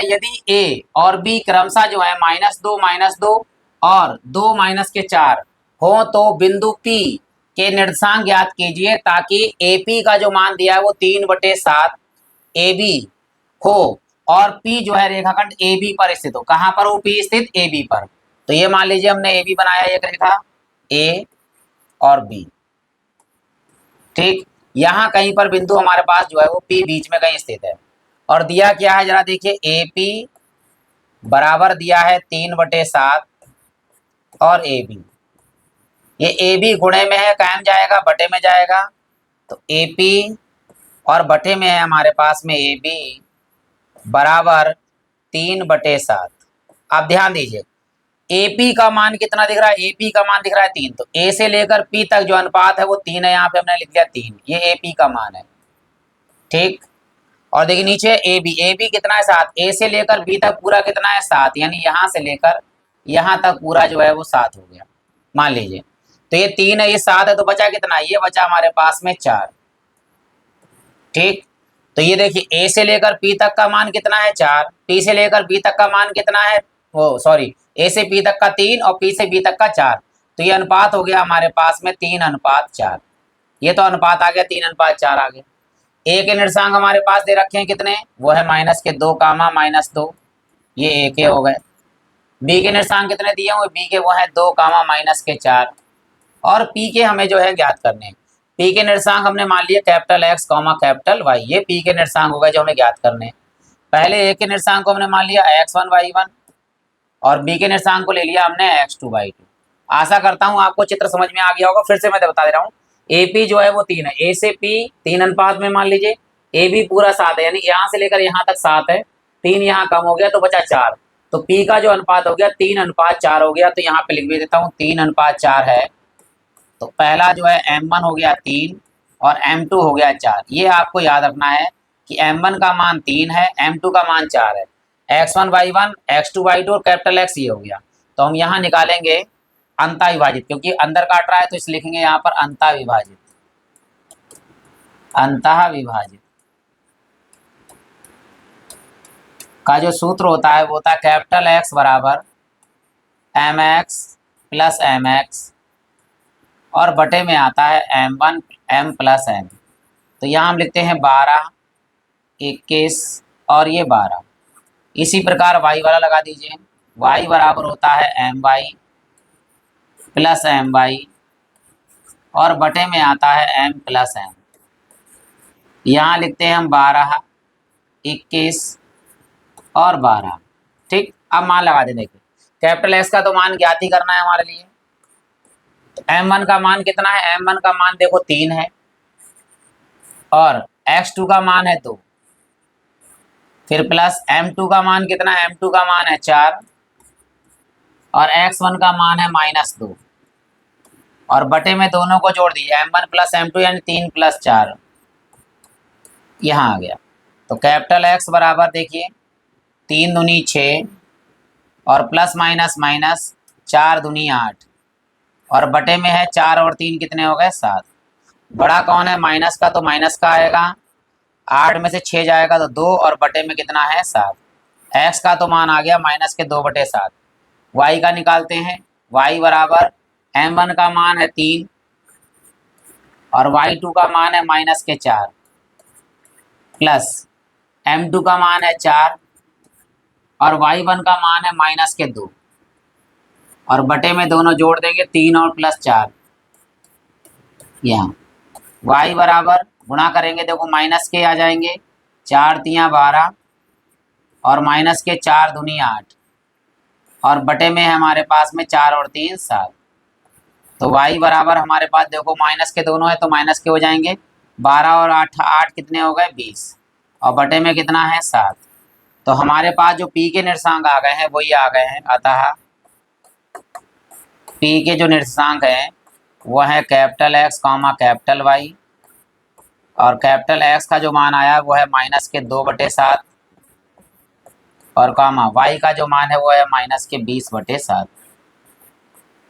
यदि ए और बी क्रमशः जो है -2 और 2 -4 हो तो बिंदु P के निर्देशांक ज्ञात कीजिए ताकि AP का जो मान दिया है वो 3/7 AB हो और P जो है रेखाखंड AB पर स्थित हो। कहाँ पर हो P स्थित? AB पर। तो ये मान लीजिए हमने AB बनाया एक रेखा A और B, ठीक। यहाँ कहीं पर बिंदु हमारे पास जो है वो P बीच में कहीं स्थित है और दिया क्या है जरा देखिए, AP बराबर दिया है 3/7 और AB। ये AB गुणे में है, कायम जाएगा, बटे में जाएगा, तो AP और बटे में है हमारे पास में AB बराबर 3/7। आप ध्यान दीजिए AP का मान कितना दिख रहा है? AP का मान दिख रहा है 3, तो A से लेकर P तक जो अनुपात है वो 3 है, यहाँ पे हमने लिख दिया 3, ये AP का मान है, ठीक। और देखिए नीचे AB कितना है 7, A से लेकर B तक पूरा कितना है 7, यानी यहाँ से लेकर यहाँ तक पूरा जो है वो 7 हो गया, मान लीजिए। तो ये 3 है, ये 7 है, तो बचा कितना? ये बचा हमारे पास में 4, ठीक। तो ये देखिए A से लेकर P तक का मान कितना है 4, P से लेकर B तक का मान कितना है, ओ सॉरी, A से P तक का 3 और P से B तक का 4, तो ये अनुपात हो गया हमारे पास में 3:4। ये तो अनुपात आ गया 3:4 आ गया। A के निर्देशांक हमारे पास दे रखे हैं कितने? वो है -2, -2, ये A के हो गए। B के निर्देशांक कितने दिए हुए? B के वो है 2, -4 और P के हमें जो है ज्ञात करने हैं। P के निर्देशांक हमने मान लिया X, कैपिटल Y, ये P के निर्देशांक हो गए जो हमें ज्ञात करने हैं। पहले A के निर्देशांक को हमने मान लिया X1, Y1 और B के निर्देशांक को ले लिया हमने X2, Y2। आशा करता हूँ आपको चित्र समझ में आ गया होगा। फिर से मैं बता दे रहा हूँ, AP जो है वो 3 है, A से P 3 अनुपात में मान लीजिए, AB पूरा 7 है, यानी यहाँ से लेकर यहाँ तक 7 है, 3 यहाँ कम हो गया तो बचा 4, तो P का जो अनुपात हो गया 3:4 हो गया। तो यहाँ पे लिख भी देता हूँ 3:4 है। तो पहला जो है M1 हो गया 3 और M2 हो गया 4। ये आपको याद रखना है कि M1 का मान 3 है, M2 का मान 4 है। X1, Y1, X2, Y2 और कैपिटल X ये हो गया। तो हम यहाँ निकालेंगे अंतःविभाजित, क्योंकि अंदर काट रहा है तो इसलिए लिखेंगे यहाँ पर अंतःविभाजित। अंतःविभाजित का जो सूत्र होता है वो होता है कैपिटल X बराबर mx प्लस mx और बटे में आता है m1 m प्लस m। तो यहाँ हम लिखते हैं 12, 21 और ये 12। इसी प्रकार y वाला लगा दीजिए, y बराबर होता है my प्लस my और बटे में आता है m प्लस m। यहाँ लिखते हैं हम 12, 21 और 12, ठीक। अब मान लगा दें, देखिए कैपिटल S का तो मान ज्ञात ही करना है हमारे लिए। तो M1 का मान कितना है? M1 का मान देखो 3 है और X2 का मान है 2, फिर प्लस M2 का मान कितना है? M2 का मान है 4 और X1 का मान है -2 और बटे में दोनों को जोड़ दिए M1 प्लस M2 यानी 3 प्लस 4 यहाँ आ गया। तो कैपिटल X बराबर देखिए 3 दूनी 6 और प्लस माइनस माइनस 4 दूनी 8 और बटे में है 4 और 3 कितने हो गए? 7। बड़ा कौन है? माइनस का, तो माइनस का आएगा, 8 में से 6 जाएगा तो 2 और बटे में कितना है? 7। X का तो मान आ गया -2/7। Y का निकालते हैं, Y बराबर M1 का मान है 3 और Y2 का मान है -4 प्लस M2 का मान है 4 और Y1 का मान है -2 और बटे में दोनों जोड़ देंगे 3 और प्लस 4। यहाँ Y बराबर गुणा करेंगे, देखो माइनस के आ जाएंगे, 4 तियाँ 12 और माइनस के 4 दूनी 8 और बटे में है हमारे पास में 4 और 3 7। तो Y बराबर हमारे पास देखो माइनस के दोनों है तो माइनस के हो जाएंगे, 12 और 8 कितने हो गए? 20 और बटे में कितना है? 7। तो हमारे पास जो P के निर्देशांक आ गए हैं वही आ गए हैं। अतः P के जो निर्देशांक हैं वो है कैपिटल X, कैपिटल Y और कैपिटल X का जो मान आया वो है -2/7 और कामा Y का जो मान है वो है -20/7।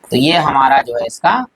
तो ये हमारा जो है इसका